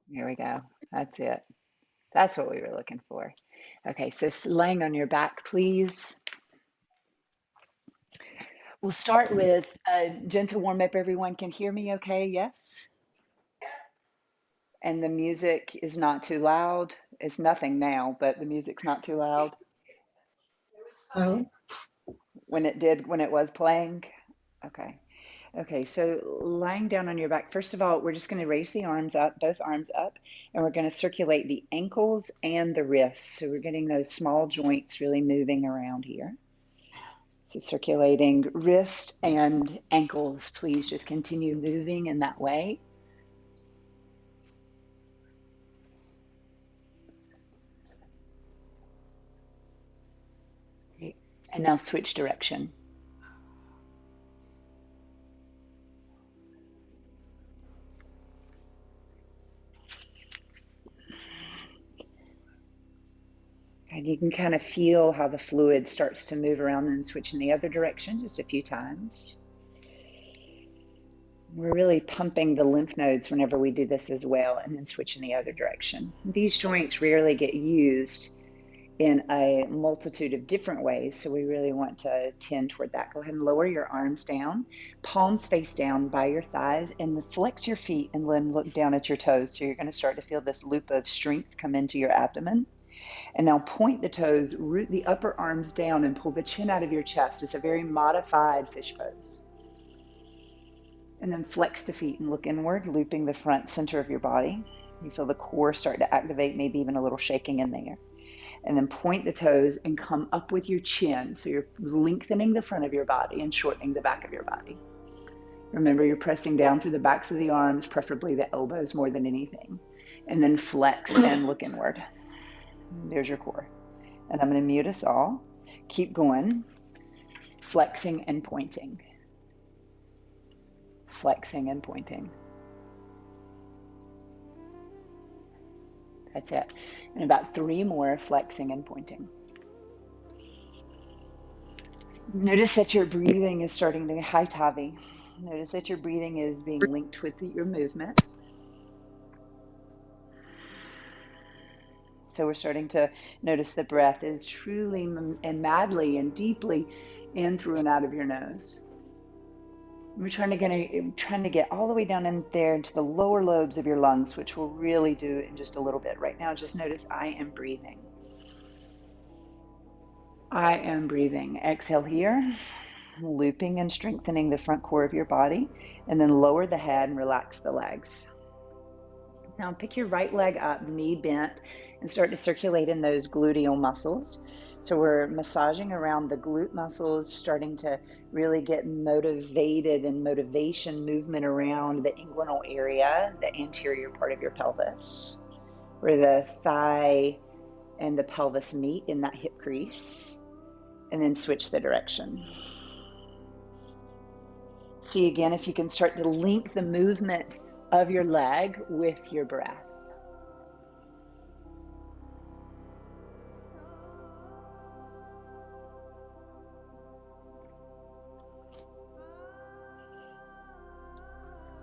And here we go. That's it. That's what we were looking for. Okay, so laying on your back, please. We'll start with a gentle warm up. Everyone can hear me okay? Yes? And the music is not too loud. It's nothing now, but the music's not too loud. Oh, When it was playing. Okay. Okay, so lying down on your back, first of all, we're just going to raise the arms up, both arms up, and we're going to circulate the ankles and the wrists. So we're getting those small joints really moving around here. So circulating wrist and ankles, please just continue moving in that way. Great. And now switch direction. And you can kind of feel how the fluid starts to move around and switch in the other direction just a few times. We're really pumping the lymph nodes whenever we do this as well, and then switch in the other direction. These joints rarely get used in a multitude of different ways, so we really want to tend toward that. Go ahead and lower your arms down, palms face down by your thighs, and flex your feet and then look down at your toes. So you're going to start to feel this loop of strength come into your abdomen. And now point the toes, root the upper arms down, and pull the chin out of your chest. It's a very modified fish pose. And then flex the feet and look inward, looping the front center of your body. You feel the core start to activate, maybe even a little shaking in there. And then point the toes and come up with your chin. So you're lengthening the front of your body and shortening the back of your body. Remember, you're pressing down through the backs of the arms, preferably the elbows more than anything. And then flex and look inward. There's your core. And I'm going to mute us all. Keep going. Flexing and pointing. Flexing and pointing. That's it. And about 3 more, flexing and pointing. Notice that your breathing is starting to, hi Tavi. Notice that your breathing is being linked with your movement. So we're starting to notice the breath is truly and madly and deeply in, through, and out of your nose. We're trying to get all the way down in there into the lower lobes of your lungs, which we'll really do in just a little bit. Right now, just notice I am breathing. I am breathing. Exhale here, looping and strengthening the front core of your body, and then lower the head and relax the legs. Now pick your right leg up, knee bent, and start to circulate in those gluteal muscles. So we're massaging around the glute muscles, starting to really get motivated and motivation movement around the inguinal area, the anterior part of your pelvis, where the thigh and the pelvis meet in that hip crease, and then switch the direction. See again if you can start to link the movement of your leg with your breath.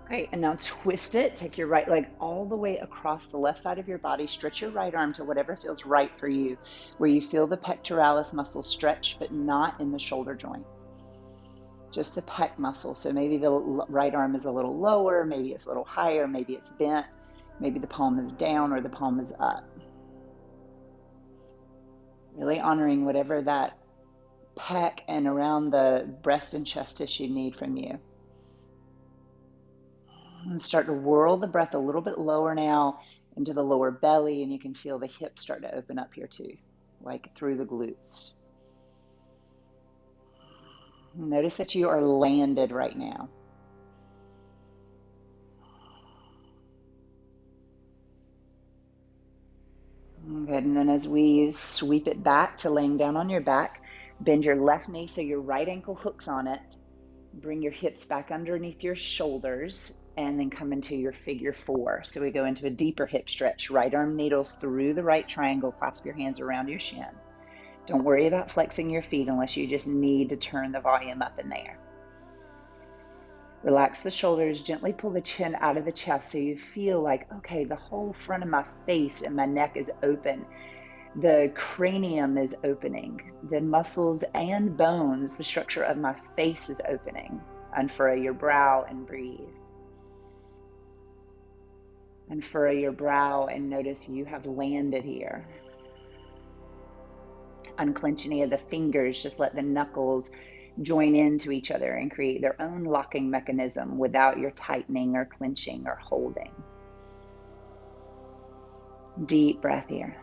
Great, and now twist it. Take your right leg all the way across the left side of your body. Stretch your right arm to whatever feels right for you, where you feel the pectoralis muscle stretch, but not in the shoulder joint. Just the pec muscle. So maybe the right arm is a little lower, maybe it's a little higher, maybe it's bent, maybe the palm is down or the palm is up. Really honoring whatever that pec and around the breast and chest tissue need from you. And start to whirl the breath a little bit lower now into the lower belly, and you can feel the hips start to open up here too, like through the glutes. Notice that you are landed right now. Good, and then as we sweep it back to laying down on your back, bend your left knee so your right ankle hooks on it. Bring your hips back underneath your shoulders and then come into your figure 4. So we go into a deeper hip stretch. Right arm needles through the right triangle. Clasp your hands around your shin. Don't worry about flexing your feet unless you just need to turn the volume up in there. Relax the shoulders, gently pull the chin out of the chest so you feel like, okay, the whole front of my face and my neck is open. The cranium is opening. The muscles and bones, the structure of my face is opening. Unfurrow your brow and breathe. Unfurrow your brow and notice you have landed here. Unclench any of the fingers, just let the knuckles join into each other and create their own locking mechanism without your tightening or clenching or holding. Deep breath here.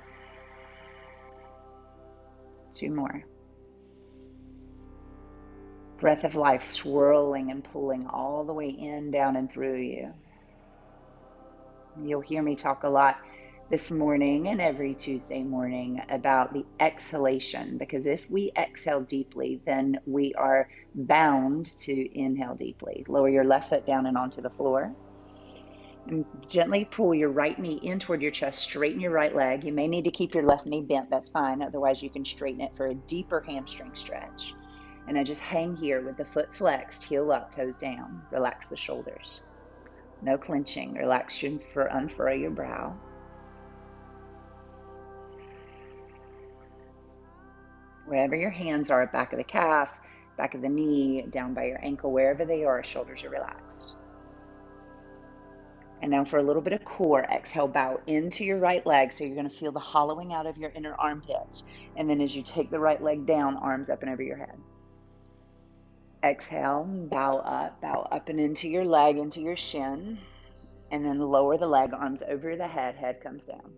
2 more. Breath of life swirling and pulling all the way in, down, and through you. You'll hear me talk a lot this morning and every Tuesday morning about the exhalation, because if we exhale deeply, then we are bound to inhale deeply. Lower your left foot down and onto the floor. And gently pull your right knee in toward your chest, straighten your right leg. You may need to keep your left knee bent, that's fine. Otherwise, you can straighten it for a deeper hamstring stretch. And I just hang here with the foot flexed, heel up, toes down. Relax the shoulders. No clenching. Relax your unfurrow your brow. Wherever your hands are, back of the calf, back of the knee, down by your ankle, wherever they are, shoulders are relaxed. And now for a little bit of core, exhale, bow into your right leg. So you're going to feel the hollowing out of your inner armpits. And then as you take the right leg down, arms up and over your head. Exhale, bow up and into your leg, into your shin. And then lower the leg, arms over the head, head comes down.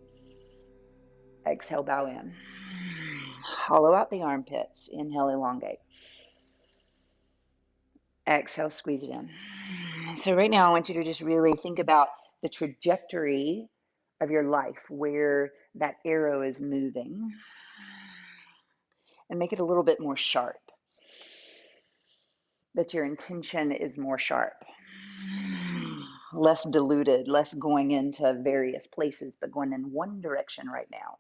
Exhale, bow in. Hollow out the armpits. Inhale, elongate. Exhale, squeeze it in. So right now I want you to just really think about the trajectory of your life, where that arrow is moving, and make it a little bit more sharp. That your intention is more sharp. Less diluted, less going into various places, but going in one direction right now.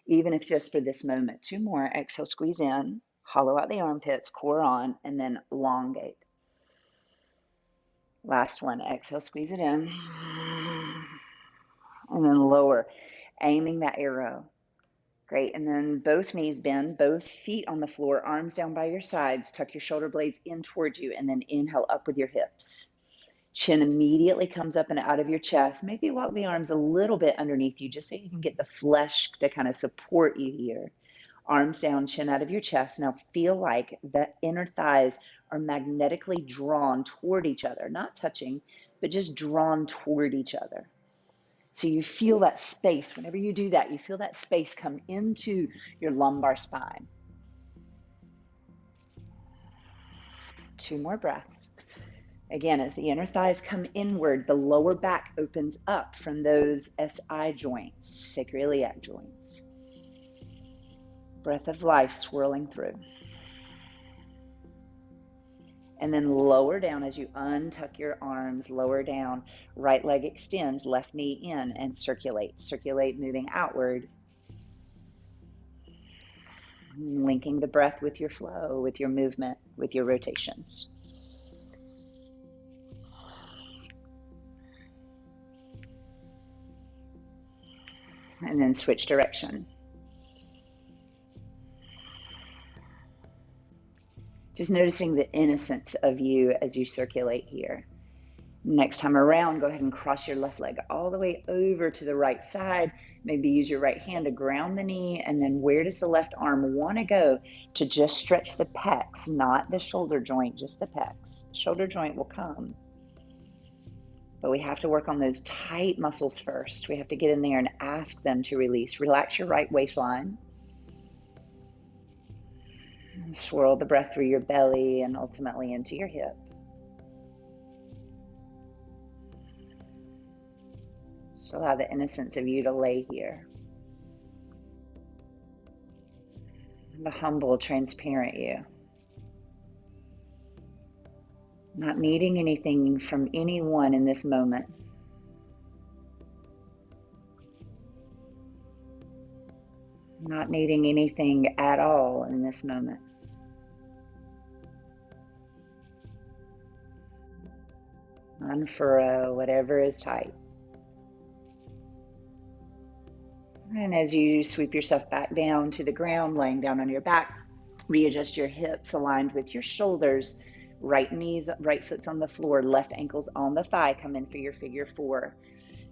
Even if just for this moment. 2 more. Exhale, squeeze in. Hollow out the armpits, core on, and then elongate. Last one. Exhale, squeeze it in. And then lower, aiming that arrow. Great. And then both knees bend, both feet on the floor, arms down by your sides. Tuck your shoulder blades in towards you, and then inhale up with your hips. Chin immediately comes up and out of your chest. Maybe walk the arms a little bit underneath you just so you can get the flesh to kind of support you here. Arms down, chin out of your chest. Now feel like the inner thighs are magnetically drawn toward each other, not touching, but just drawn toward each other. So you feel that space. Whenever you do that, you feel that space come into your lumbar spine. 2 more breaths. Again, as the inner thighs come inward, the lower back opens up from those SI joints, sacroiliac joints. Breath of life swirling through. And then lower down as you untuck your arms, lower down, right leg extends, left knee in, and circulate. Circulate, moving outward. Linking the breath with your flow, with your movement, with your rotations. And then switch direction. Just noticing the innocence of you as you circulate here. Next time around, go ahead and cross your left leg all the way over to the right side. Maybe use your right hand to ground the knee. And then where does the left arm want to go to just stretch the pecs, not the shoulder joint, just the pecs. Shoulder joint will come. But we have to work on those tight muscles first. We have to get in there and ask them to release. Relax your right waistline. And swirl the breath through your belly and ultimately into your hip. Just allow the innocence of you to lay here. The humble, transparent you. Not needing anything from anyone in this moment. Not needing anything at all in this moment. Unfurrow whatever is tight. And as you sweep yourself back down to the ground, laying down on your back, readjust your hips aligned with your shoulders. Right knees, right foot's on the floor, left ankle's on the thigh. Come in for your figure four.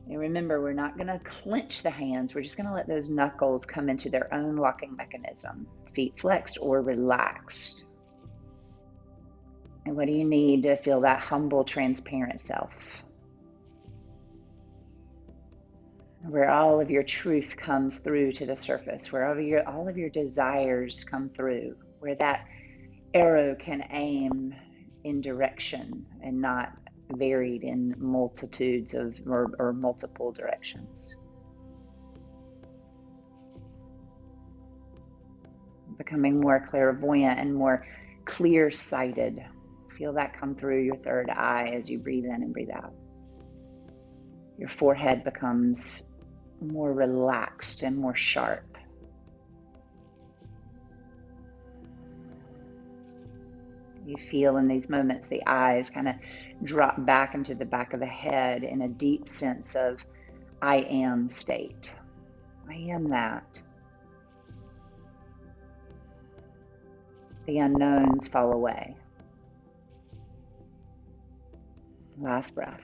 And remember, we're not going to clench the hands. We're just going to let those knuckles come into their own locking mechanism. Feet flexed or relaxed. And what do you need to feel that humble, transparent self? Where all of your truth comes through to the surface, where all of your desires come through, where that arrow can aim in direction and not varied in multitudes of or multiple directions. Becoming more clairvoyant and more clear-sighted. Feel that come through your third eye as you breathe in and breathe out. Your forehead becomes more relaxed and more sharp. You feel in these moments the eyes kind of drop back into the back of the head in a deep sense of I am state. I am that. The unknowns fall away. Last breath.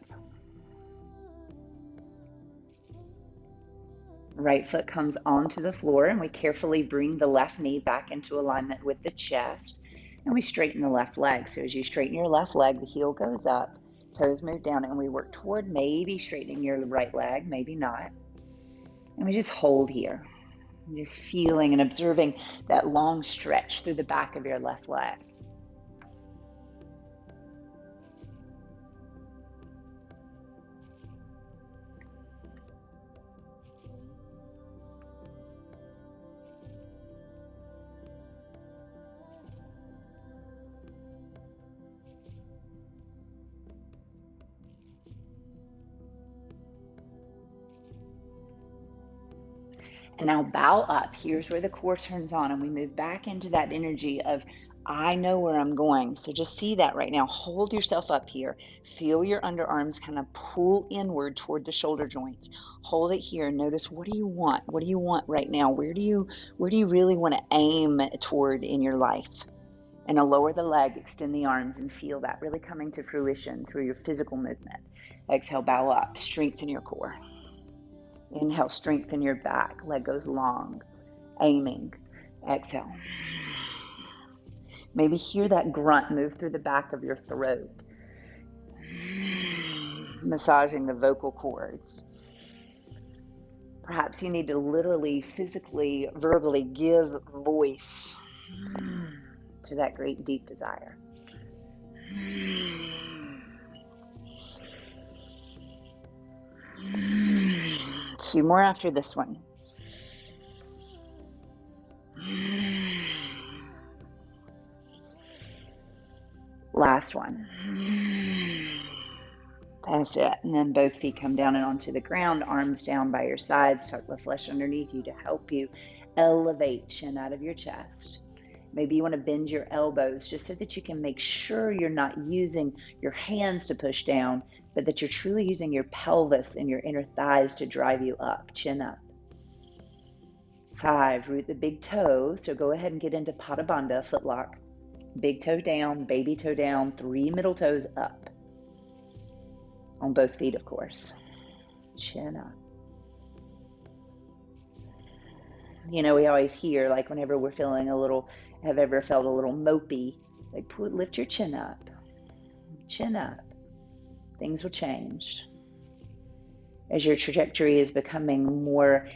Right foot comes onto the floor and we carefully bring the left knee back into alignment with the chest and we straighten the left leg. So as you straighten your left leg, the heel goes up, toes move down, and we work toward maybe straightening your right leg, maybe not. And we just hold here, just feeling and observing that long stretch through the back of your left leg. And now bow up. Here's where the core turns on and we move back into that energy of I know where I'm going. So just see that right now. Hold yourself up here. Feel your underarms kind of pull inward toward the shoulder joints. Hold it here. Notice, what do you want? What do you want right now? Where do you really want to aim toward in your life? And now lower the leg, extend the arms, and feel that really coming to fruition through your physical movement. Exhale, bow up, strengthen your core. Inhale, strengthen your back, leg goes long, aiming. Exhale. Maybe hear that grunt move through the back of your throat, massaging the vocal cords. Perhaps you need to literally, physically, verbally give voice to that great deep desire. 2 more after this one. Last one. That's it. And then both feet come down and onto the ground, arms down by your sides, tuck the flesh underneath you to help you elevate chin out of your chest. Maybe you want to bend your elbows just so that you can make sure you're not using your hands to push down, but that you're truly using your pelvis and your inner thighs to drive you up, chin up. 5, root the big toe. So go ahead and get into Pada Bandha, footlock. Big toe down, baby toe down, 3 middle toes up. On both feet, of course. Chin up. You know, we always hear, like whenever we're feeling a little, have ever felt a little mopey, like lift your chin up. Chin up. Things will change. As your trajectory is becoming more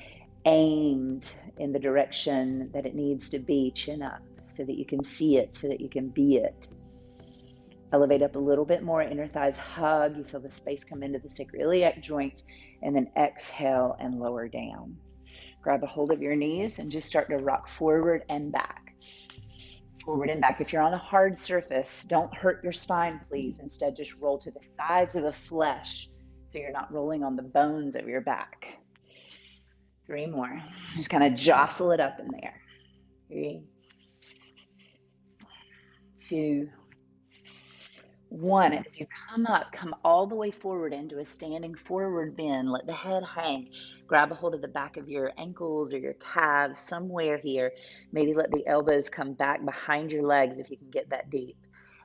aimed in the direction that it needs to be, chin up so that you can see it, so that you can be it. Elevate up a little bit more, inner thighs hug. You feel the space come into the sacroiliac joints, and then exhale and lower down. Grab a hold of your knees and just start to rock forward and back. Forward and back. If you're on a hard surface, don't hurt your spine, please. Instead, just roll to the sides of the flesh so you're not rolling on the bones of your back. 3 more. Just kind of jostle it up in there. 3, 2, One, as you come up, come all the way forward into a standing forward bend. Let the head hang. Grab a hold of the back of your ankles or your calves, somewhere here. Maybe let the elbows come back behind your legs if you can get that deep.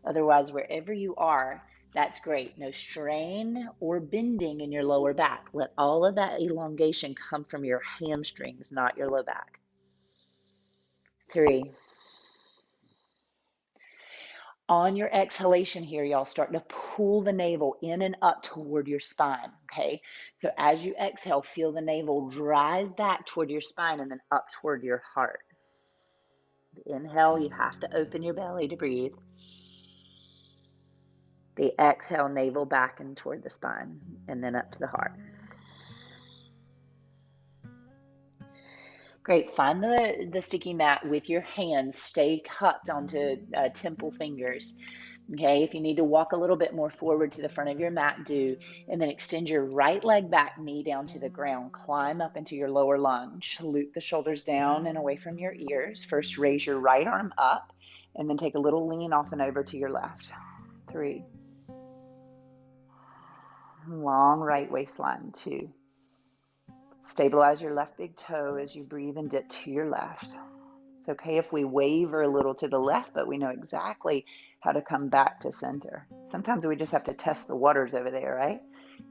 Otherwise, wherever you are, that's great. No strain or bending in your lower back. Let all of that elongation come from your hamstrings, not your low back. 3. On your exhalation here, y'all, start to pull the navel in and up toward your spine, okay? So as you exhale, feel the navel rise back toward your spine and then up toward your heart. The inhale, you have to open your belly to breathe. The exhale, navel back and toward the spine and then up to the heart. Great. Find the sticky mat with your hands. Stay cupped onto temple fingers. Okay, if you need to walk a little bit more forward to the front of your mat, do. And then extend your right leg back, knee down to the ground. Climb up into your lower lunge. Loop the shoulders down and away from your ears. First, raise your right arm up, and then take a little lean off and over to your left. 3. Long right waistline. 2. Stabilize your left big toe as you breathe and dip to your left. It's okay if we waver a little to the left, but we know exactly how to come back to center. Sometimes we just have to test the waters over there, right?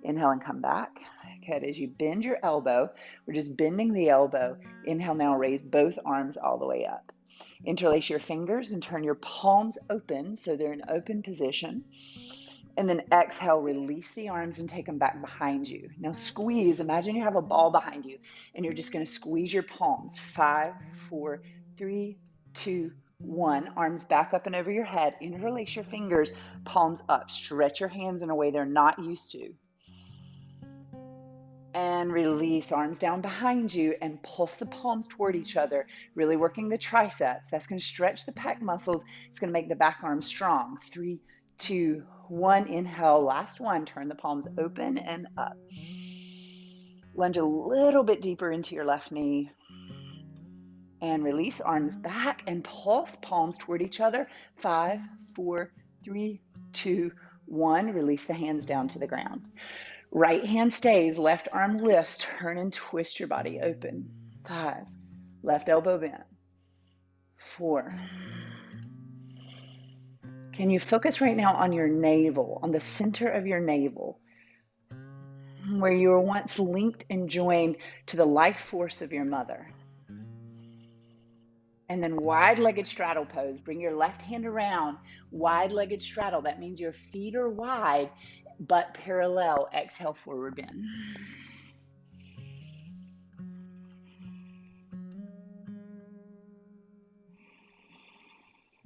Inhale and come back. Good. As you bend your elbow, we're just bending the elbow. Inhale now, raise both arms all the way up. Interlace your fingers and turn your palms open so they're in open position. And then exhale, release the arms and take them back behind you. Now squeeze. Imagine you have a ball behind you and you're just going to squeeze your palms. 5, 4, 3, 2, 1. Arms back up and over your head. Interlace your fingers, palms up. Stretch your hands in a way they're not used to. And release, arms down behind you and pulse the palms toward each other, really working the triceps. That's going to stretch the pec muscles. It's going to make the back arm strong. 3, 2, 1. Inhale, last one. Turn the palms open and up. Lunge a little bit deeper into your left knee. And release, arms back and pulse, palms toward each other. 5, 4, 3, 2, 1. Release the hands down to the ground. Right hand stays, left arm lifts. Turn and twist your body open. 5. Left elbow bent. 4. Can you focus right now on your navel, on the center of your navel, where you were once linked and joined to the life force of your mother? And then wide-legged straddle pose. Bring your left hand around. Wide-legged straddle. That means your feet are wide, but parallel. Exhale, forward bend.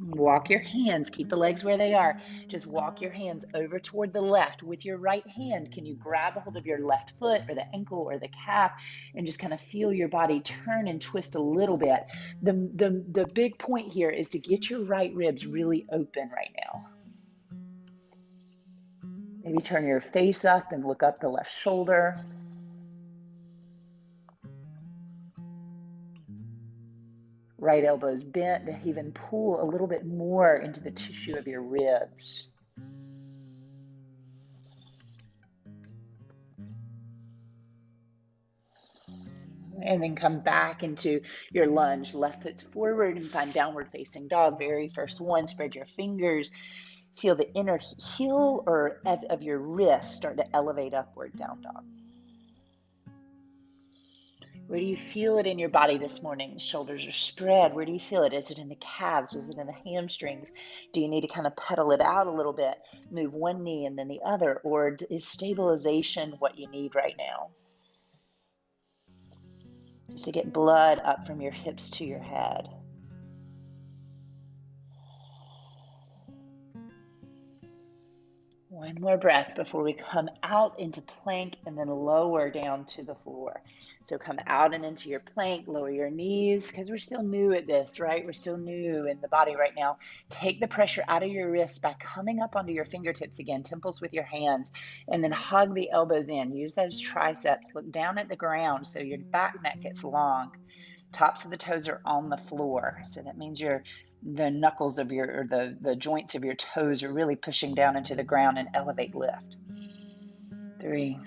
Walk your hands, keep the legs where they are. Just walk your hands over toward the left. With your right hand, can you grab a hold of your left foot or the ankle or the calf and just kind of feel your body turn and twist a little bit? The big point here is to get your right ribs really open right now. Maybe turn your face up and look up the left shoulder. Right elbow's bent to even pull a little bit more into the tissue of your ribs. And then come back into your lunge. Left foot's forward and find downward facing dog. Very first one, spread your fingers. Feel the inner heel or of your wrist start to elevate upward, down dog. Where do you feel it in your body this morning? The shoulders are spread. Where do you feel it? Is it in the calves? Is it in the hamstrings? Do you need to kind of pedal it out a little bit? Move one knee and then the other? Or is stabilization what you need right now? Just to get blood up from your hips to your head. One more breath before we come out into plank and then lower down to the floor. So come out and into your plank, lower your knees, because we're still new at this, right? We're still new in the body right now. Take the pressure out of your wrists by coming up onto your fingertips again, temples with your hands, and then hug the elbows in. Use those triceps. Look down at the ground so your back neck gets long. Tops of the toes are on the floor. So that means you're the knuckles of or the joints of your toes are really pushing down into the ground, and elevate, lift. 3.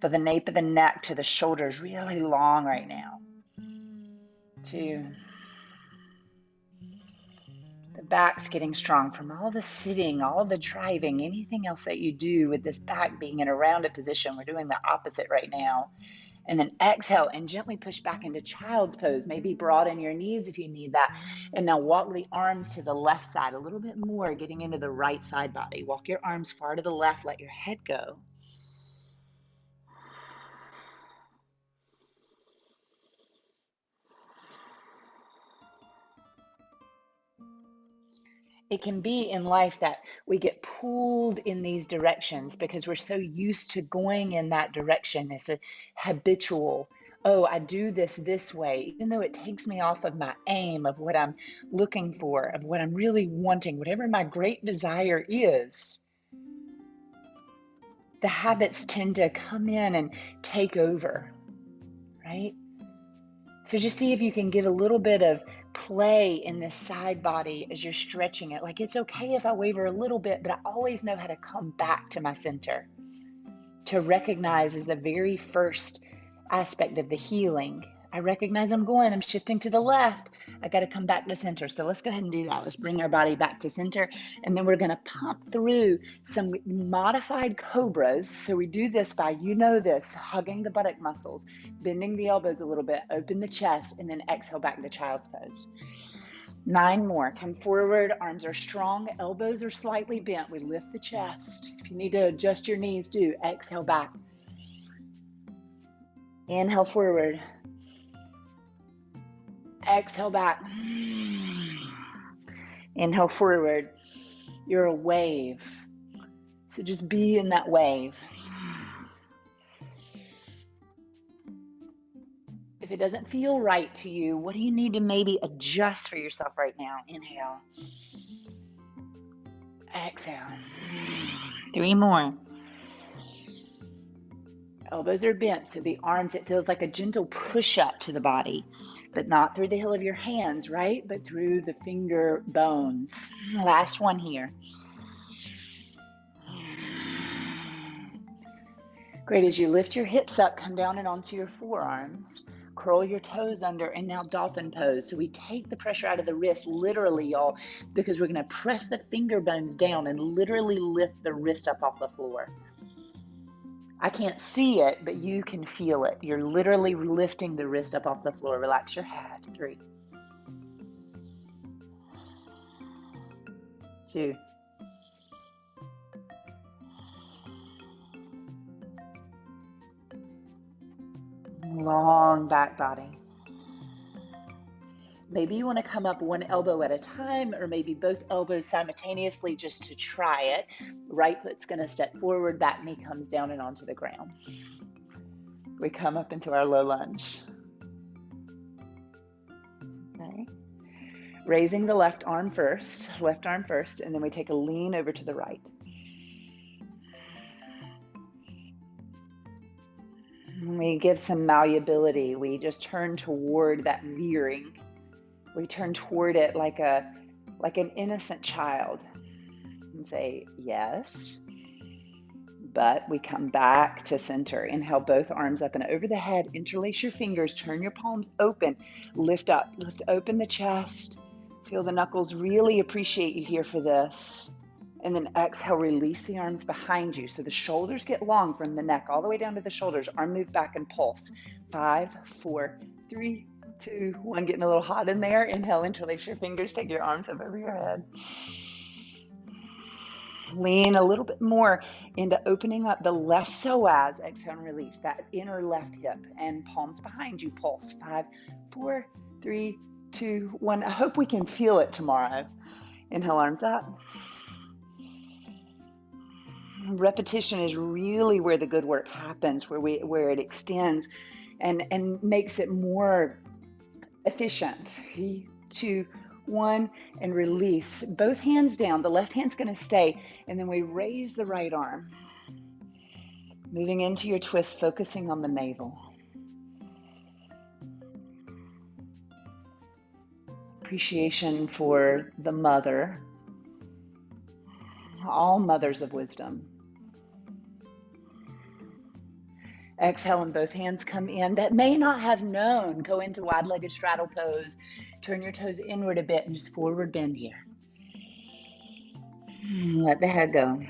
For the nape of the neck to the shoulders really long right now. 2. The back's getting strong from all the sitting, all the driving, anything else that you do with this back being in a rounded position. We're doing the opposite right now. And then exhale and gently push back into child's pose. Maybe broaden your knees if you need that. And now walk the arms to the left side a little bit more, getting into the right side body. Walk your arms far to the left, let your head go. It can be in life that we get pulled in these directions because we're so used to going in that direction. It's a habitual, oh, I do this way, even though it takes me off of my aim, of what I'm looking for, of what I'm really wanting, whatever my great desire is. The habits tend to come in and take over, right? So just see if you can give a little bit of play in this side body as you're stretching it. Like, it's okay if I waver a little bit, but I always know how to come back to my center. To recognize is the very first aspect of the healing. I recognize I'm shifting to the left. I got to come back to center. So let's go ahead and do that. Let's bring our body back to center. And then we're going to pump through some modified cobras. So we do this by, hugging the buttock muscles, bending the elbows a little bit, open the chest, and then exhale back to child's pose. 9 more. Come forward. Arms are strong. Elbows are slightly bent. We lift the chest. If you need to adjust your knees, do. Exhale back. Inhale forward. Exhale back. Inhale forward. You're a wave. So just be in that wave. If it doesn't feel right to you, what do you need to maybe adjust for yourself right now? Inhale. Exhale. 3 more. Elbows are bent, so the arms, it feels like a gentle push up to the body, but not through the heel of your hands, right? But through the finger bones. Last one here. Great. As you lift your hips up, come down and onto your forearms. Curl your toes under, and now dolphin pose. So we take the pressure out of the wrist, literally, y'all, because we're going to press the finger bones down and literally lift the wrist up off the floor. I can't see it, but you can feel it. You're literally lifting the wrist up off the floor. Relax your head. 3, 2, long back body. Maybe you want to come up one elbow at a time, or maybe both elbows simultaneously just to try it. Right foot's going to step forward, back knee comes down and onto the ground. We come up into our low lunge. Okay. Raising the left arm first, and then we take a lean over to the right. We give some malleability. We just turn toward that veering. We turn toward it like an innocent child and say, yes. But we come back to center. Inhale, both arms up and over the head. Interlace your fingers. Turn your palms open. Lift up. Lift open the chest. Feel the knuckles. Really appreciate you here for this. And then exhale, release the arms behind you. So the shoulders get long from the neck all the way down to the shoulders. Arm move back and pulse. 5, 4, 3, 2, 1. Getting a little hot in there. Inhale, interlace your fingers. Take your arms up over your head. Lean a little bit more into opening up the left psoas. Exhale and release that inner left hip, and palms behind you. Pulse. 5, 4, 3, 2, 1. I hope we can feel it tomorrow. Inhale, arms up. Repetition is really where the good work happens, where it extends and makes it more efficient. 3, 2, 1, and release. Both hands down. The left hand's going to stay, and then we raise the right arm. Moving into your twist, focusing on the navel. Appreciation for the mother, all mothers of wisdom. Exhale and both hands come in. That may not have known. Go into wide-legged straddle pose. Turn your toes inward a bit and just forward bend here. Let the head go.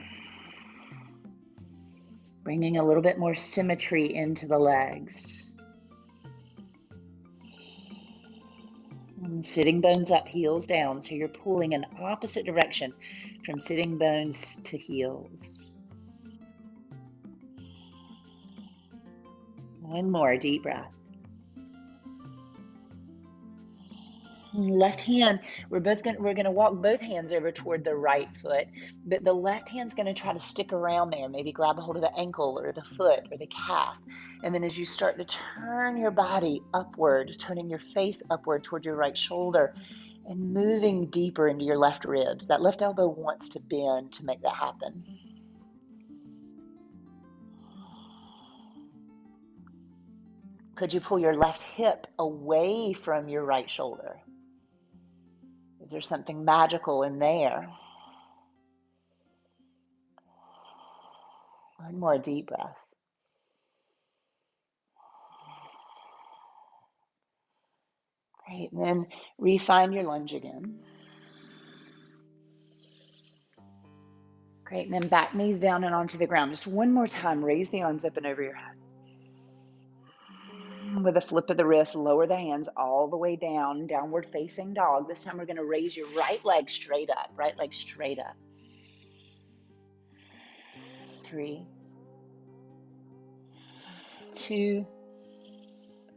Bringing a little bit more symmetry into the legs. And sitting bones up, heels down. So you're pulling in opposite direction from sitting bones to heels. One more deep breath. Left hand, we're going to walk both hands over toward the right foot, but the left hand's going to try to stick around there, maybe grab a hold of the ankle or the foot or the calf. And then as you start to turn your body upward, turning your face upward toward your right shoulder and moving deeper into your left ribs. That left elbow wants to bend to make that happen. Could you pull your left hip away from your right shoulder? Is there something magical in there? One more deep breath. Great, and then refine your lunge again. Great, and then back knees down and onto the ground. Just one more time, raise the arms up and over your head. With a flip of the wrist, lower the hands all the way down, downward facing dog. This time we're going to raise your right leg straight up, right leg straight up. 3, 2,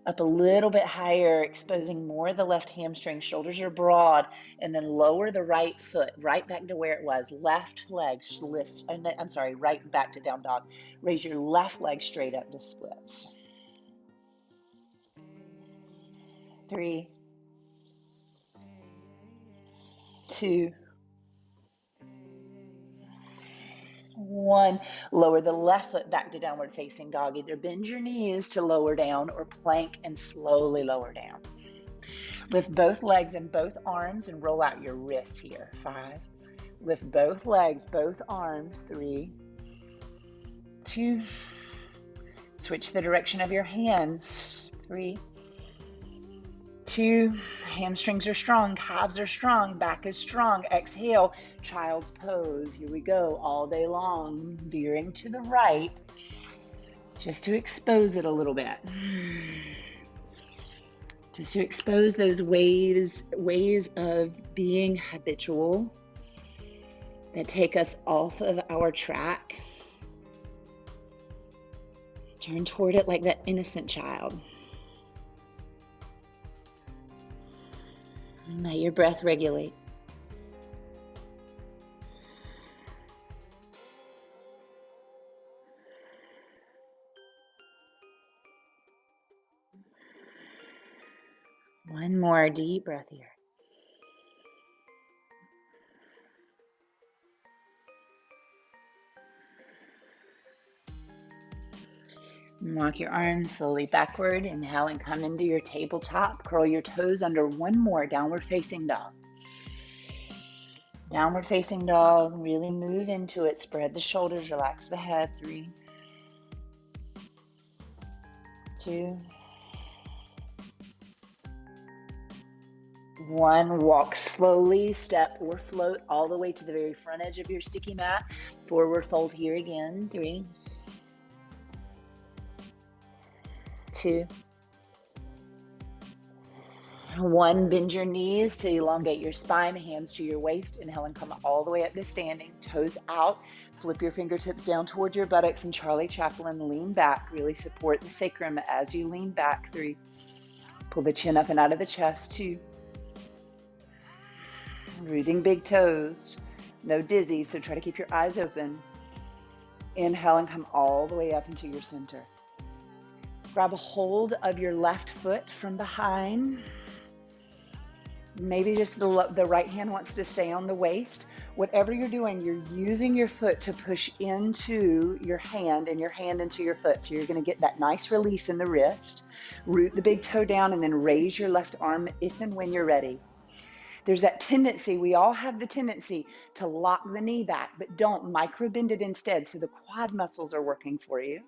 up a little bit higher, exposing more of the left hamstring. Shoulders are broad, and then lower the right foot right back to where it was. Left leg lifts. I'm sorry, right back to down dog. Raise your left leg straight up to splits. 3, 2, 1. Lower the left foot back to downward facing dog. Either bend your knees to lower down or plank and slowly lower down. Lift both legs and both arms and roll out your wrists here. 5. Lift both legs, both arms. 3, 2. Switch the direction of your hands. 3, 2. Hamstrings are strong, calves are strong, back is strong. Exhale, child's pose. Here we go, all day long, veering to the right, just to expose it a little bit. Just to expose those ways of being habitual that take us off of our track. Turn toward it like that innocent child. And let your breath regulate. One more deep breath here. Walk your arms slowly backward. Inhale and come into your tabletop. Curl your toes under. One more downward facing dog. Downward facing dog. Really move into it. Spread the shoulders. Relax the head. 3, 2, 1. Walk slowly, step or float all the way to the very front edge of your sticky mat. Forward fold here again. 3, 2, 1. Bend your knees to elongate your spine, hands to your waist. Inhale and come all the way up to standing, toes out. Flip your fingertips down toward your buttocks and Charlie Chaplin. Lean back, really support the sacrum as you lean back. 3, pull the chin up and out of the chest. 2, rooting big toes, no dizzy, so try to keep your eyes open. Inhale and come all the way up into your center. Grab a hold of your left foot from behind. Maybe just the right hand wants to stay on the waist. Whatever you're doing, you're using your foot to push into your hand and your hand into your foot. So you're going to get that nice release in the wrist. Root the big toe down and then raise your left arm if and when you're ready. There's that tendency, we all have the tendency to lock the knee back, but don't micro bend it instead so the quad muscles are working for you.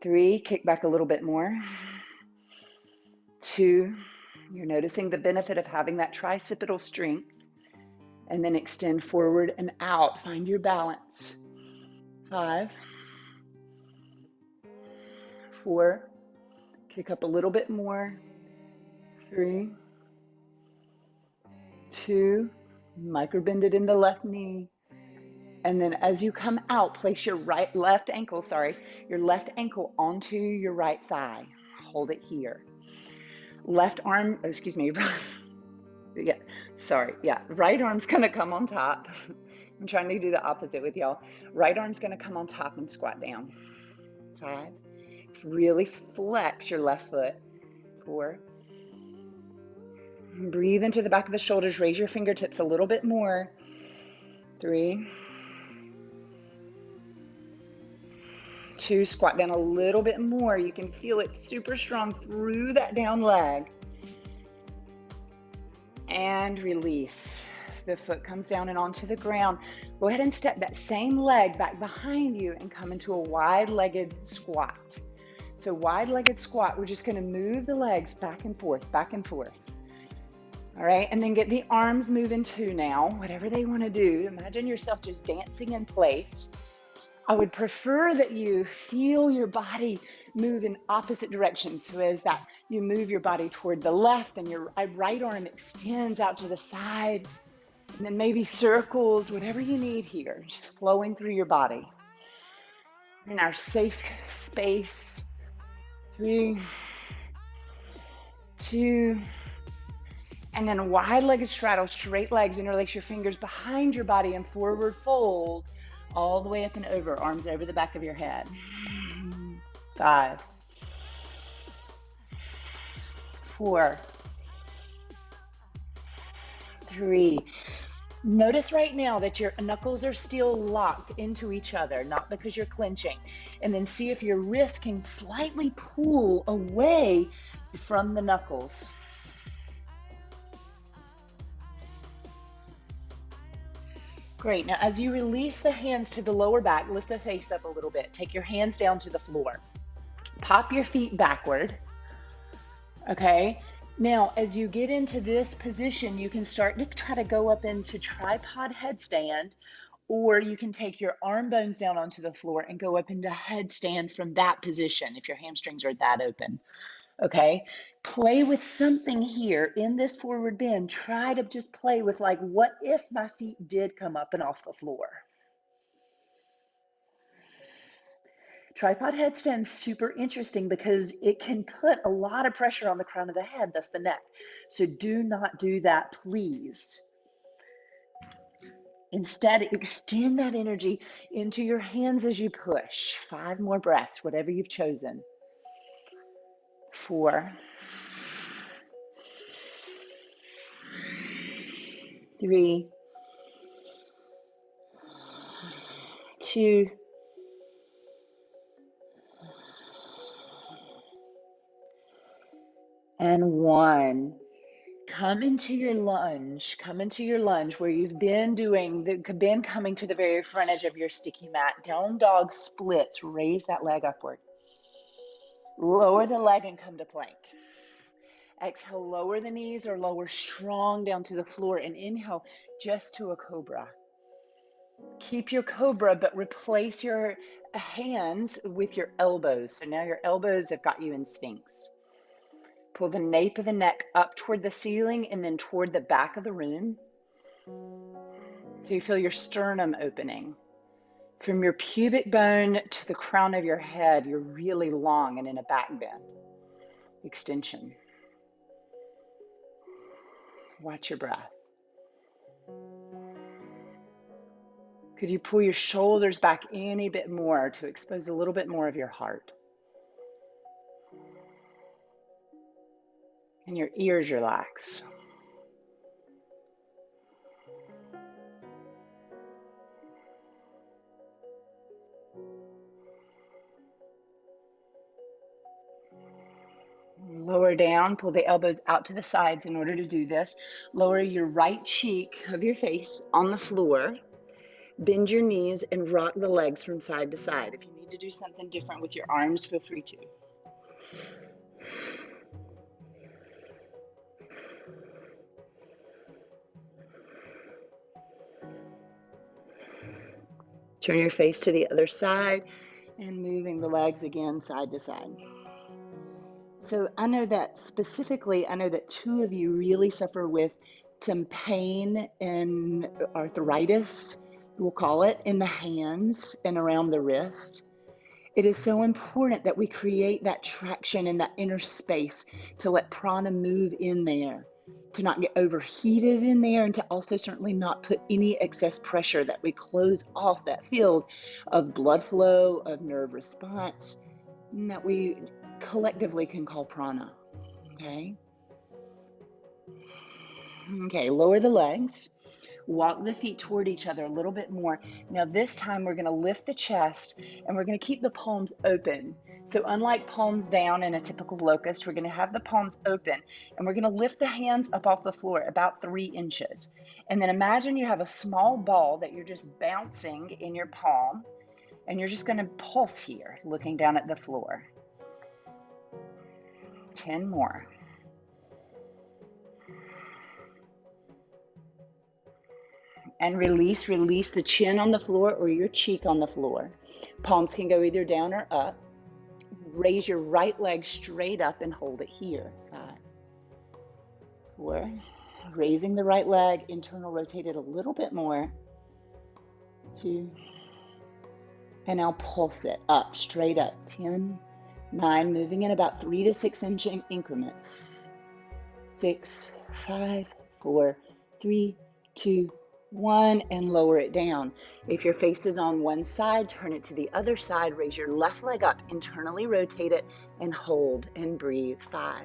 3, kick back a little bit more. 2, you're noticing the benefit of having that tricipital strength. And then extend forward and out. Find your balance. 5, 4, kick up a little bit more. 3, 2, micro bend it in the left knee. And then as you come out, place your left ankle onto your right thigh. Hold it here. Left arm, excuse me, right arm's gonna come on top. I'm trying to do the opposite with y'all. Right arm's gonna come on top and squat down. 5, really flex your left foot. 4, breathe into the back of the shoulders, raise your fingertips a little bit more. 3, 2, squat down a little bit more. You can feel it super strong through that down leg. And release. The foot comes down and onto the ground. Go ahead and step that same leg back behind you and come into a wide-legged squat. So wide-legged squat, we're just gonna move the legs back and forth, back and forth. All right, and then get the arms moving too now, whatever they wanna do. Imagine yourself just dancing in place. I would prefer that you feel your body move in opposite directions. So as that you move your body toward the left and your right arm extends out to the side, and then maybe circles, whatever you need here, just flowing through your body. In our safe space. 3, 2, and then wide-legged straddle, straight legs, interlace your fingers behind your body and forward fold all the way up and over, arms over the back of your head. 5, 4, 3. Notice right now that your knuckles are still locked into each other, not because you're clenching. And then see if your wrist can slightly pull away from the knuckles. Great. Now, as you release the hands to the lower back, lift the face up a little bit. Take your hands down to the floor. Pop your feet backward. Okay. Now, as you get into this position, you can start to try to go up into tripod headstand, or you can take your arm bones down onto the floor and go up into headstand from that position if your hamstrings are that open. Okay. Play with something here in this forward bend. Try to just play with like, what if my feet did come up and off the floor? Tripod headstand is super interesting because it can put a lot of pressure on the crown of the head, thus the neck. So do not do that, please. Instead, extend that energy into your hands as you push. 5 more breaths, whatever you've chosen. 4, 3, 2, and 1. Come into your lunge. Come into your lunge where you've been coming to the very front edge of your sticky mat. Down dog splits. Raise that leg upward. Lower the leg and come to plank. Exhale, lower the knees or lower strong down to the floor, and inhale just to a cobra. Keep your cobra, but replace your hands with your elbows. So now your elbows have got you in Sphinx. Pull the nape of the neck up toward the ceiling and then toward the back of the room. So you feel your sternum opening. From your pubic bone to the crown of your head, you're really long and in a back bend. Extension. Watch your breath. Could you pull your shoulders back any bit more to expose a little bit more of your heart? And your ears relax. Lower down, pull the elbows out to the sides in order to do this. Lower your right cheek of your face on the floor. Bend your knees and rock the legs from side to side. If you need to do something different with your arms, feel free to. Turn your face to the other side and moving the legs again side to side. So I know that specifically, I know that 2 of you really suffer with some pain and arthritis, we'll call it, in the hands and around the wrist. It is so important that we create that traction in that inner space to let prana move in there, to not get overheated in there, and to also certainly not put any excess pressure, that we close off that field of blood flow, of nerve response, and that we collectively can call prana. Okay? Okay, lower the legs. Walk the feet toward each other a little bit more. Now this time we're going to lift the chest and we're going to keep the palms open. So unlike palms down in a typical locust, we're going to have the palms open and we're going to lift the hands up off the floor about 3 inches. And then imagine you have a small ball that you're just bouncing in your palm and you're just going to pulse here, looking down at the floor. 10 more. And release the chin on the floor or your cheek on the floor. Palms can go either down or up. Raise your right leg straight up and hold it here. 5, 4, raising the right leg, internal rotate it a little bit more. 2, and now pulse it up, straight up. 10, 9, moving in about 3 to 6 inch increments. 6, 5, 4, 3, 2, 1, and lower it down. If your face is on one side, turn it to the other side, raise your left leg up, internally rotate it, and hold and breathe. 5,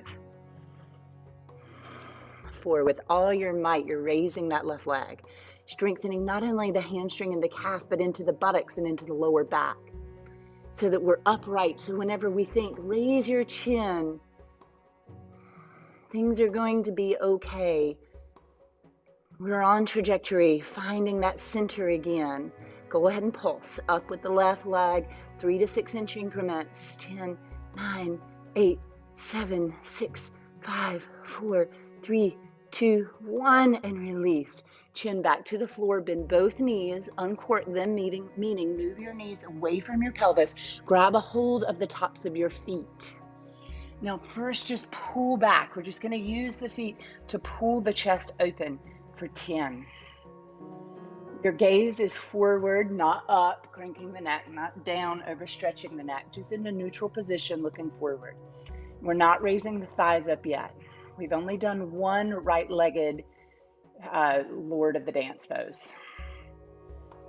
4, with all your might, you're raising that left leg, strengthening not only the hamstring and the calf, but into the buttocks and into the lower back, so that we're upright. So whenever we think, raise your chin, things are going to be okay. We're on trajectory, finding that center again. Go ahead and pulse up with the left leg, 3 to 6 inch increments. 10, 9, 8, 7, 6, 5, 4, 3, 2, 1, and release. Chin back to the floor, bend both knees, uncork them, meaning move your knees away from your pelvis. Grab a hold of the tops of your feet. Now first, just pull back. We're just going to use the feet to pull the chest open for 10. Your gaze is forward, not up, cranking the neck, not down, overstretching the neck, just in a neutral position, looking forward. We're not raising the thighs up yet. We've only done one right-legged Lord of the Dance pose,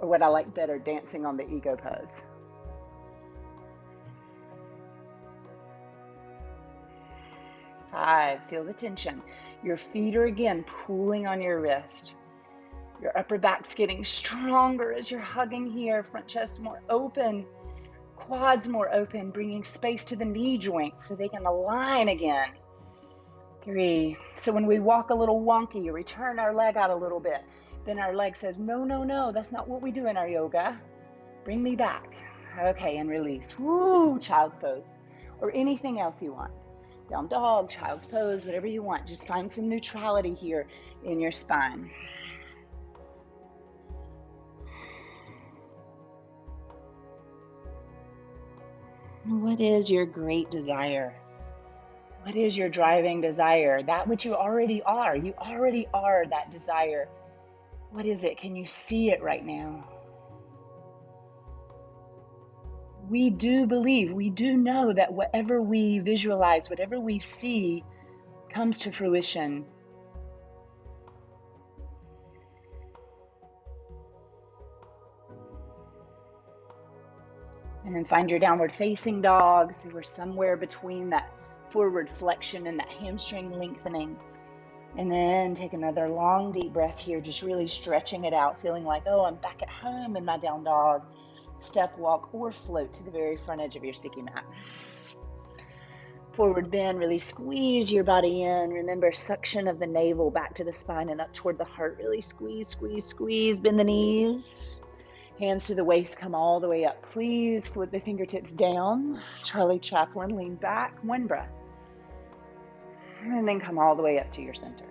or what I like better, dancing on the ego pose. 5, feel the tension. Your feet are again pulling on your wrist. Your upper back's getting stronger as you're hugging here. Front chest more open, quads more open, bringing space to the knee joints so they can align again. 3, so when we walk a little wonky, return our leg out a little bit. Then our leg says, no, no, no, that's not what we do in our yoga. Bring me back. Okay, and release. Woo, child's pose, or anything else you want. Down dog, child's pose, whatever you want. Just find some neutrality here in your spine. What is your great desire? What is your driving desire? That which you already are. You already are that desire. What is it? Can you see it right now? We do believe, we do know that whatever we visualize, whatever we see, comes to fruition. And then find your downward facing dog. So we're somewhere between that forward flexion and that hamstring lengthening. And then take another long, deep breath here, just really stretching it out, feeling like, oh, I'm back at home in my down dog. Step, walk, or float to the very front edge of your sticky mat. Forward bend, really squeeze your body in. Remember, suction of the navel back to the spine and up toward the heart. Really squeeze, squeeze, squeeze. Bend the knees. Hands to the waist, come all the way up. Please flip the fingertips down. Charlie Chaplin, lean back. One breath. And then come all the way up to your center.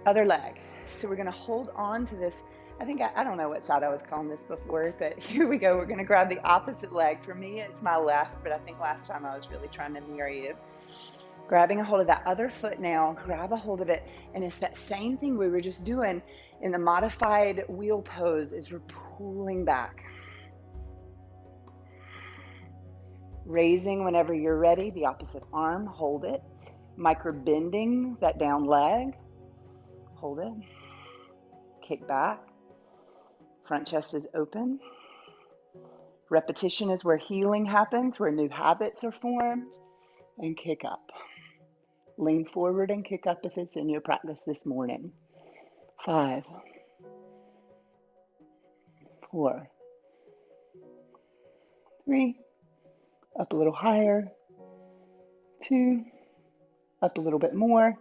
Other leg. So we're going to hold on to this. I don't know what side I was calling this before, but here we go. We're going to grab the opposite leg. For me, it's my left, but I think last time I was really trying to mirror you. Grabbing a hold of that other foot now, grab a hold of it, and it's that same thing we were just doing in the modified wheel pose is we're pulling back. Raising whenever you're ready, the opposite arm, hold it. Micro bending that down leg, hold it. Kick back. Front chest is open. Repetition is where healing happens, where new habits are formed. And kick up. Lean forward and kick up if it's in your practice this morning. 5, 4, 3, up a little higher. 2, up a little bit more.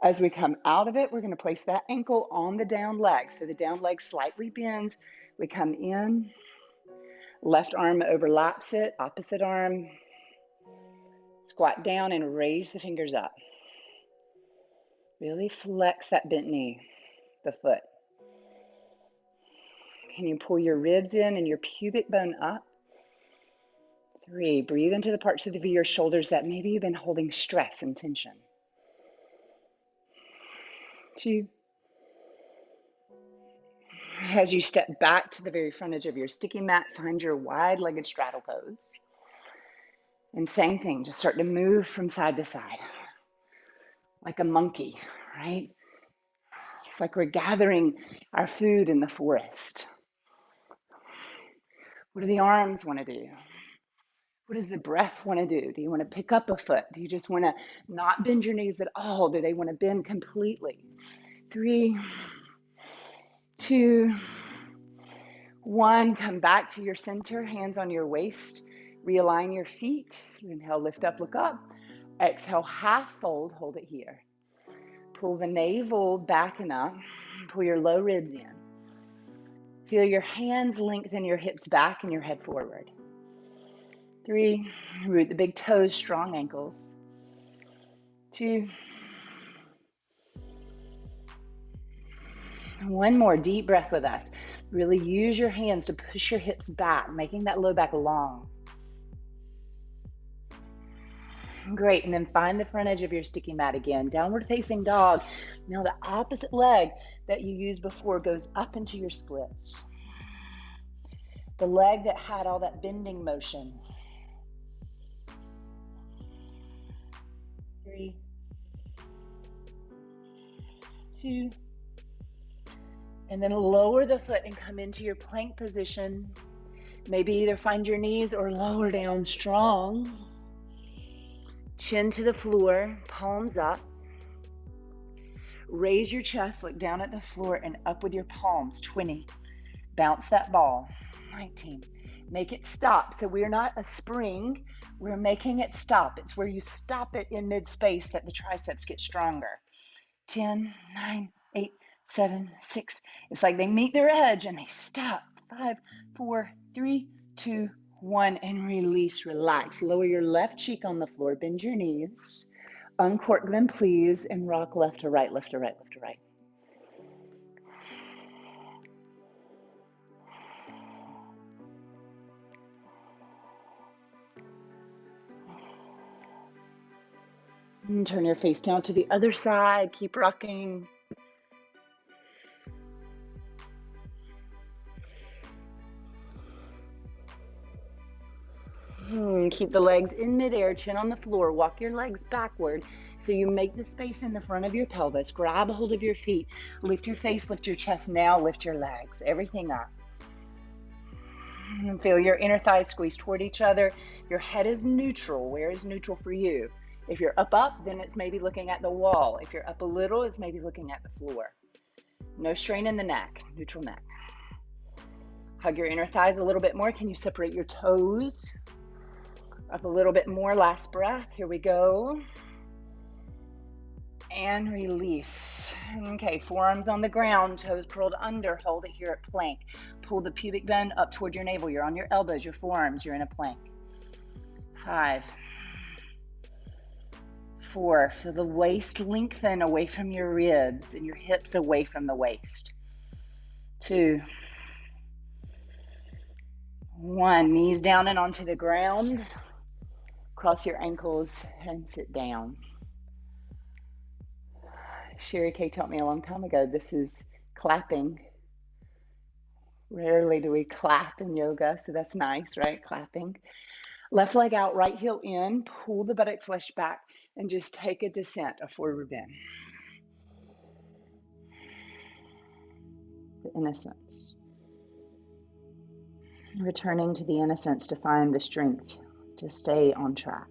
As we come out of it, we're going to place that ankle on the down leg. So the down leg slightly bends. We come in. Left arm overlaps it. Opposite arm. Squat down and raise the fingers up. Really flex that bent knee, the foot. Can you pull your ribs in and your pubic bone up? 3, breathe into the parts of your shoulders that maybe you've been holding stress and tension. 2. As you step back to the very front edge of your sticky mat, find your wide-legged straddle pose. And same thing, just start to move from side to side, like a monkey, right? It's like we're gathering our food in the forest. What do the arms want to do? What does the breath want to do? Do you want to pick up a foot? Do you just want to not bend your knees at all? Do they want to bend completely? 3, 2, 1, come back to your center, hands on your waist. Realign your feet. Inhale, lift up, look up. Exhale, half fold, hold it here. Pull the navel back and up. Pull your low ribs in. Feel your hands lengthen your hips back and your head forward. 3, root the big toes, strong ankles. 2, 1 more deep breath with us. Really use your hands to push your hips back, making that low back long. Great, and then find the front edge of your sticky mat again. Downward facing dog. Now the opposite leg that you used before goes up into your splits. The leg that had all that bending motion. 3, 2, and then lower the foot and come into your plank position. Maybe either find your knees or lower down strong. Chin to the floor, palms up. Raise your chest, look down at the floor and up with your palms. 20. Bounce that ball. 19. Make it stop. So we're not a spring, we're making it stop. It's where you stop it in mid-space that the triceps get stronger. 10, 9, 8, 7, 6. It's like they meet their edge and they stop. 5, 4, 3, 2, 1, and release, relax. Lower your left cheek on the floor, bend your knees, uncork them please, and rock left to right, left to right, left to right. And turn your face down to the other side, keep rocking. Keep the legs in midair, chin on the floor. Walk your legs backward so you make the space in the front of your pelvis. Grab a hold of your feet. Lift your face, lift your chest. Now lift your legs. Everything up. And feel your inner thighs squeeze toward each other. Your head is neutral. Where is neutral for you? If you're up, then it's maybe looking at the wall. If you're up a little, it's maybe looking at the floor. No strain in the neck. Neutral neck. Hug your inner thighs a little bit more. Can you separate your toes? Up a little bit more, last breath. Here we go. And release. Okay, forearms on the ground, toes curled under. Hold it here at plank. Pull the pubic bone up toward your navel. You're on your elbows, your forearms. You're in a plank. 5, 4. Feel the waist lengthen away from your ribs and your hips away from the waist. 2, 1. Knees down and onto the ground. Cross your ankles and sit down. Sherry Kay taught me a long time ago, this is clapping. Rarely do we clap in yoga, so that's nice, right? Clapping. Left leg out, right heel in, pull the buttock flesh back, and just take a descent, a forward bend. The innocence. Returning to the innocence to find the strength to stay on track.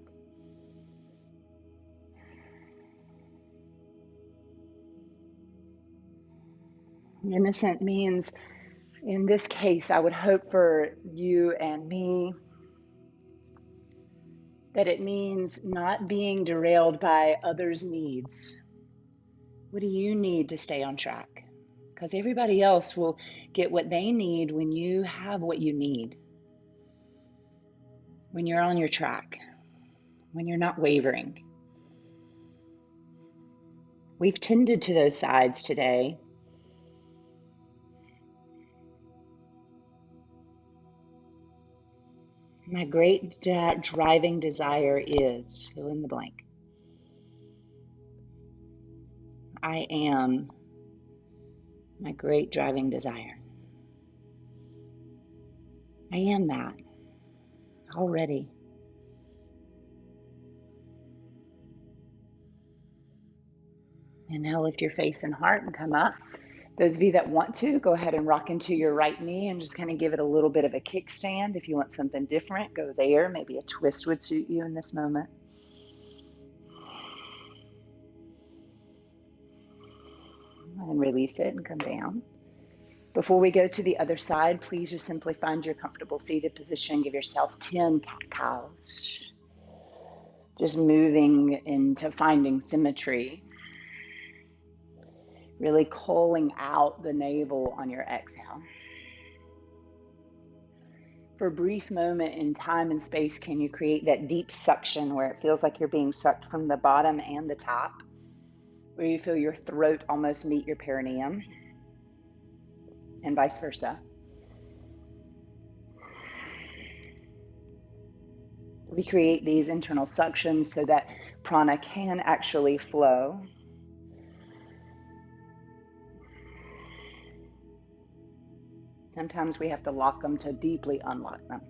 Innocent means, in this case, I would hope for you and me, that it means not being derailed by others' needs. What do you need to stay on track? Because everybody else will get what they need when you have what you need. When you're on your track, when you're not wavering. We've tended to those sides today. My great driving desire is, fill in the blank. I am my great driving desire. I am that already. And now lift your face and heart and come up. Those of you that want to, go ahead and rock into your right knee and just kind of give it a little bit of a kickstand. If you want something different, go there. Maybe a twist would suit you in this moment. And release it and come down. Before we go to the other side, please just simply find your comfortable seated position. Give yourself 10 cat-cows. Just moving into finding symmetry. Really calling out the navel on your exhale. For a brief moment in time and space, can you create that deep suction where it feels like you're being sucked from the bottom and the top? Where you feel your throat almost meet your perineum, and vice versa. We create these internal suctions so that prana can actually flow. Sometimes we have to lock them to deeply unlock them.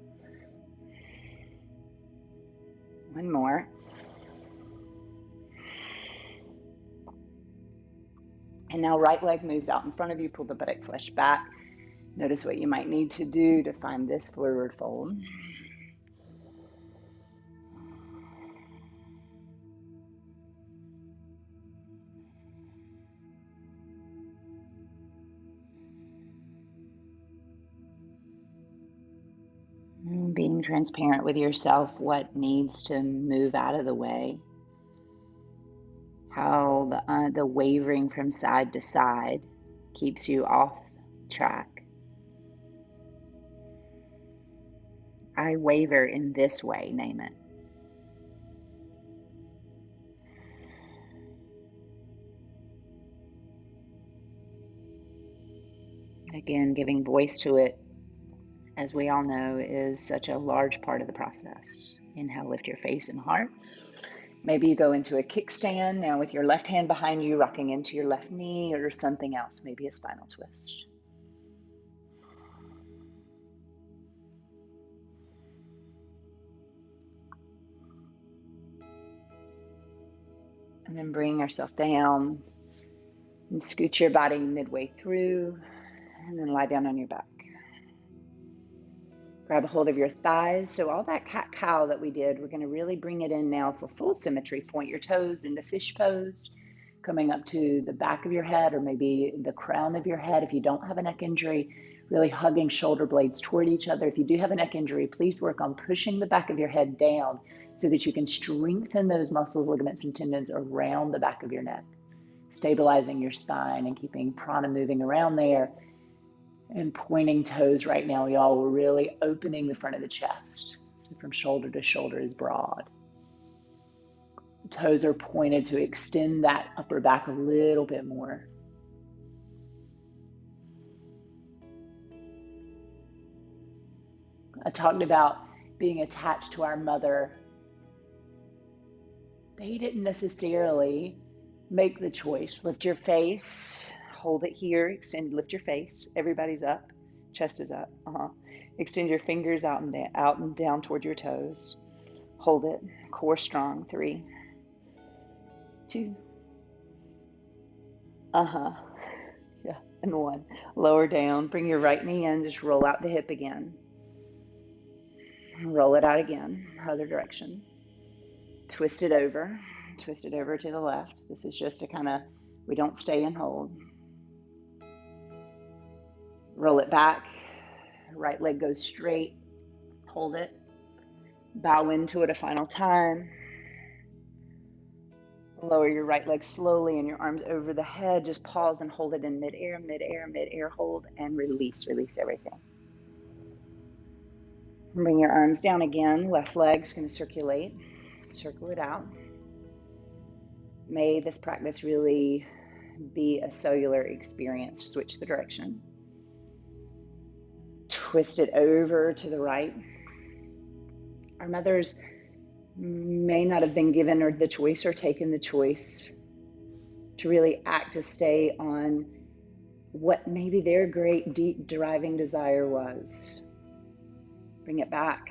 One more. And now right leg moves out in front of you, pull the buttock flesh back. Notice what you might need to do to find this forward fold. Being transparent with yourself, what needs to move out of the way. How the wavering from side to side keeps you off track. I waver in this way, name it. Again, giving voice to it, as we all know, is such a large part of the process. Inhale, lift your face and heart. Maybe you go into a kickstand now with your left hand behind you, rocking into your left knee or something else, maybe a spinal twist. And then bring yourself down and scoot your body midway through and then lie down on your back. Grab a hold of your thighs. So all that cat-cow that we did, we're going to really bring it in now for full symmetry. Point your toes into fish pose, coming up to the back of your head or maybe the crown of your head if you don't have a neck injury. Really hugging shoulder blades toward each other. If you do have a neck injury, please work on pushing the back of your head down so that you can strengthen those muscles, ligaments, and tendons around the back of your neck, stabilizing your spine and keeping prana moving around there. And pointing toes right now, y'all, we're really opening the front of the chest. So from shoulder to shoulder is broad. The toes are pointed to extend that upper back a little bit more. I talked about being attached to our mother. They didn't necessarily make the choice. Lift your face, hold it here, extend, lift your face. Everybody's up, chest is up. Extend your fingers out and down toward your toes. Hold it, core strong. 3, 2, yeah, and 1. Lower down, bring your right knee in, just roll out the hip again. Roll it out again, other direction. Twist it over to the left. This is just a we don't stay and hold. Roll it back, right leg goes straight, hold it, bow into it a final time. Lower your right leg slowly and your arms over the head. Just pause and hold it in midair, midair, midair, hold, and release everything. Bring your arms down again. Left leg's going to circulate. Circle it out. May this practice really be a cellular experience. Switch the direction. Twist it over to the right. Our mothers may not have been given or the choice or taken the choice to really act to stay on what maybe their great deep driving desire was. Bring it back.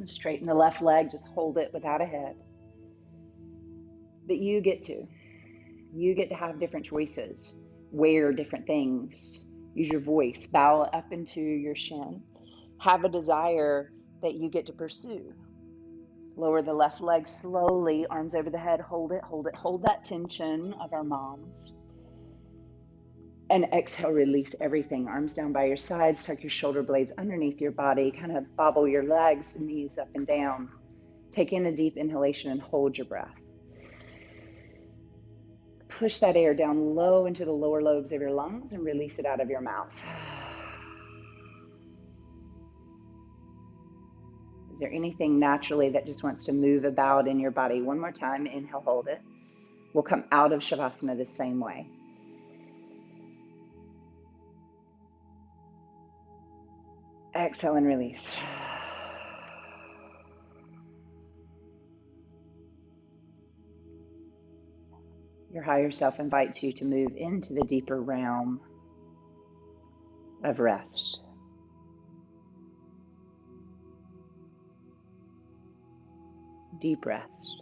Straighten the left leg, just hold it without a head. But you get to have different choices, wear different things, use your voice, bow up into your shin, have a desire that you get to pursue. Lower the left leg slowly, arms over the head, hold it, hold that tension of our moms. And exhale, release everything. Arms down by your sides, tuck your shoulder blades underneath your body, kind of bobble your legs and knees up and down. Take in a deep inhalation and hold your breath. Push that air down low into the lower lobes of your lungs and release it out of your mouth. Is there anything naturally that just wants to move about in your body? One more time, inhale, hold it. We'll come out of Shavasana the same way. Exhale and release. Your higher self invites you to move into the deeper realm of rest. Deep rest.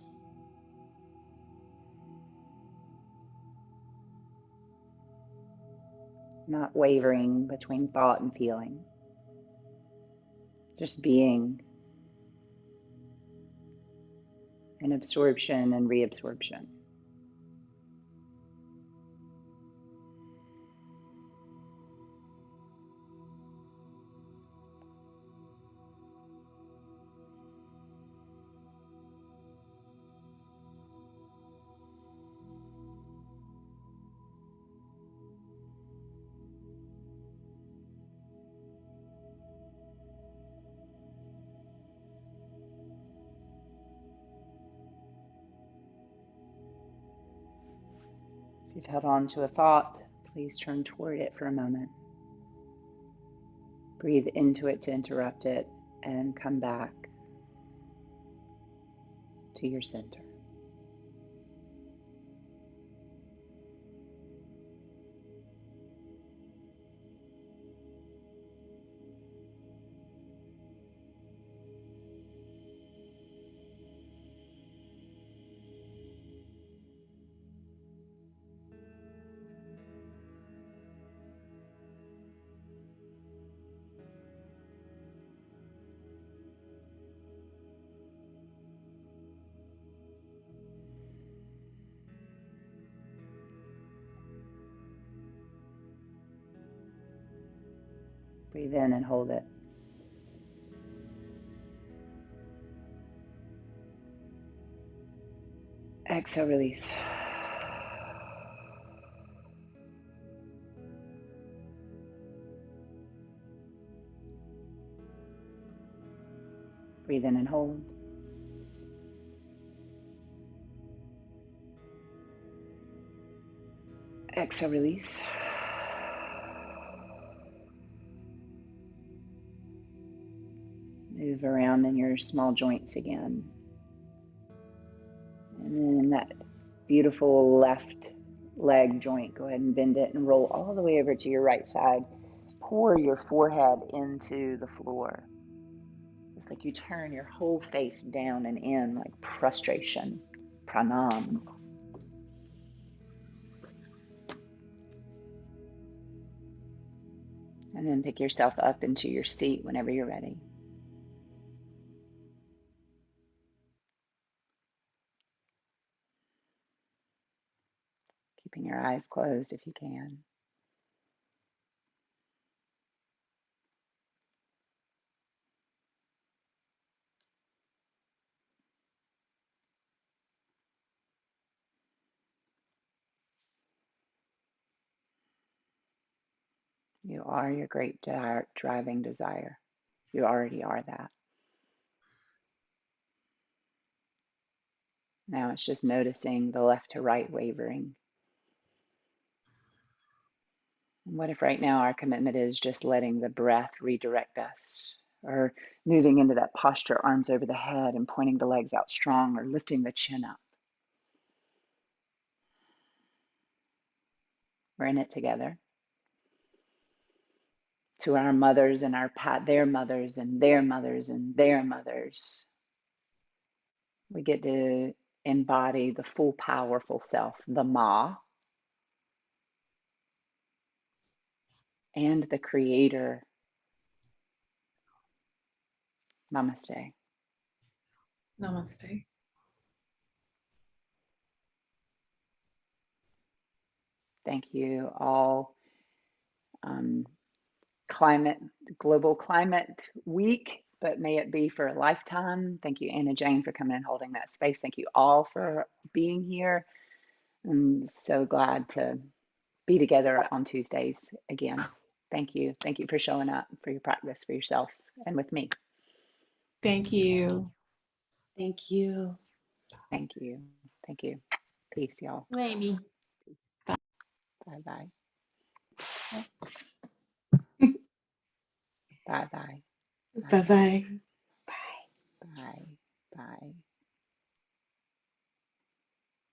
Not wavering between thought and feeling. Just being in absorption and reabsorption. If you've held on to a thought, please turn toward it for a moment. Breathe into it to interrupt it and come back to your center. Breathe in and hold it. Exhale, release. Breathe in and hold. Exhale, release. Move around in your small joints again. And then that beautiful left leg joint, go ahead and bend it and roll all the way over to your right side. Pour your forehead into the floor. It's like you turn your whole face down and in, like prostration, pranam. And then pick yourself up into your seat whenever you're ready. Keeping your eyes closed if you can. You are your great driving desire. You already are that. Now it's just noticing the left to right wavering. And what if right now our commitment is just letting the breath redirect us, or moving into that posture, arms over the head and pointing the legs out strong, or lifting the chin up. We're in it together. To our mothers and their mothers and their mothers and their mothers, we get to embody the full powerful self, the Ma, and the creator. Namaste. Namaste. Thank you all. Global Climate Week, but may it be for a lifetime. Thank you, Anna Jane, for coming and holding that space. Thank you all for being here. I'm so glad to be together on Tuesdays again. Thank you. Thank you for showing up for your practice, for yourself, and with me. Thank you. Thank you. Thank you. Thank you. Peace, y'all. Amy. Bye-bye. Bye-bye. Bye bye.